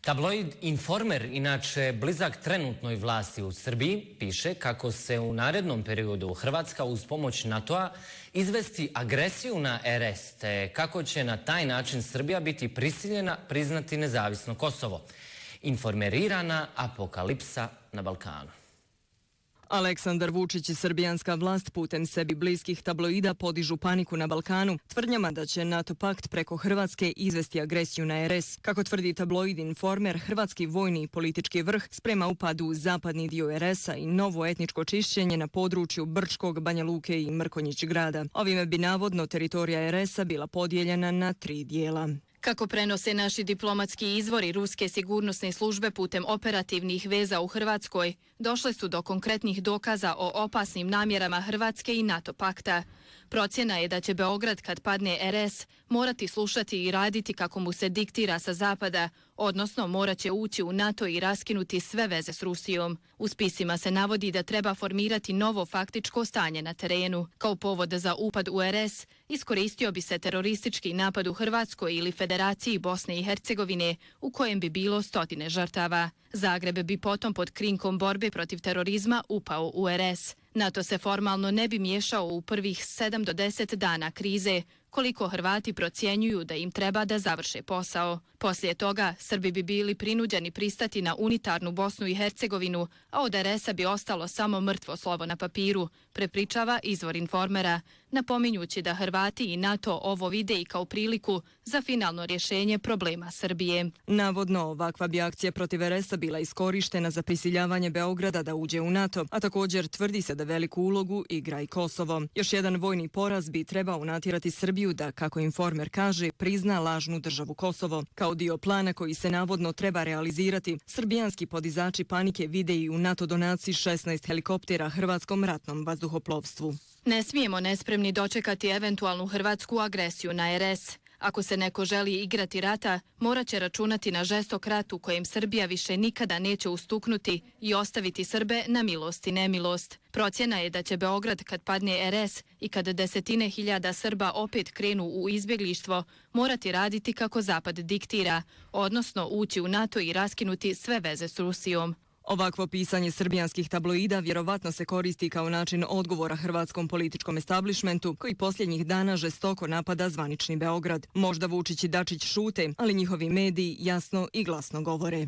Tabloid Informer, inače blizak trenutnoj vlasti u Srbiji, piše kako se u narednom periodu Hrvatska uz pomoć NATO-a izvesti agresiju na RS, te kako će na taj način Srbija biti prisiljena priznati nezavisno Kosovo. Informerirana apokalipsa na Balkanu. Aleksandar Vučić i srbijanska vlast putem sebi bliskih tabloida podižu paniku na Balkanu, tvrdnjama da će NATO pakt preko Hrvatske izvesti agresiju na RS. Kako tvrdi tabloid Informer, hrvatski vojni i politički vrh sprema upad u zapadni dio RS-a i novo etničko čišćenje na području Brčkog, Banja Luke i Mrkonjić grada. Ovime bi navodno teritorija RS-a bila podijeljena na 3 dijela. Kako prenose naši diplomatski izvori, ruske sigurnosne službe putem operativnih veza u Hrvatskoj došle su do konkretnih dokaza o opasnim namjerama Hrvatske i NATO pakta. Procjena je da će Beograd, kad padne RS, morati slušati i raditi kako mu se diktira sa zapada, odnosno morat će ući u NATO i raskinuti sve veze s Rusijom. U spisima se navodi da treba formirati novo faktičko stanje na terenu. Kao povod za upad u RS iskoristio bi se teroristički napad u Hrvatskoj ili Federaciji Bosne i Hercegovine, u kojem bi bilo 100 žrtava. Zagreb bi potom pod krinkom borbe protiv terorizma upao u RS. NATO se formalno ne bi miješao u prvih 7 do 10 dana krize, koliko Hrvati procjenjuju da im treba da završe posao. Poslije toga, Srbi bi bili prinuđeni pristati na unitarnu Bosnu i Hercegovinu, a od RS-a bi ostalo samo mrtvo slovo na papiru, prepričava izvor Informera, napominjući da Hrvati i NATO ovo vide i kao priliku za finalno rješenje problema Srbije. Navodno, ovakva bi akcija protiv RS-a bila iskorištena za prisiljavanje Beograda da uđe u NATO, a također tvrdi se da veliku ulogu igra i Kosovo. Još jedan vojni poraz bi trebao natjerati Srbiju da, kako Informer kaže, prizna lažnu državu Kosovo. Kao dio plana koji se navodno treba realizirati, srbijanski podizači panike vide i u NATO donaciji 16 helikoptera hrvatskom ratnom vazduhoplovstvu. Ne smijemo nespremni dočekati eventualnu hrvatsku agresiju na RS. Ako se neko želi igrati rata, morat će računati na žestok rat u kojem Srbija više nikada neće ustuknuti i ostaviti Srbe na milost i nemilost. Procjena je da će Beograd, kad padne RS i kad desetine hiljada Srba opet krenu u izbjeglištvo, morati raditi kako Zapad diktira, odnosno ući u NATO i raskinuti sve veze s Rusijom. Ovakvo pisanje srbijanskih tabloida vjerovatno se koristi kao način odgovora hrvatskom političkom establishmentu koji posljednjih dana žestoko napada zvanični Beograd. Možda Vučić i Dačić šute, ali njihovi mediji jasno i glasno govore.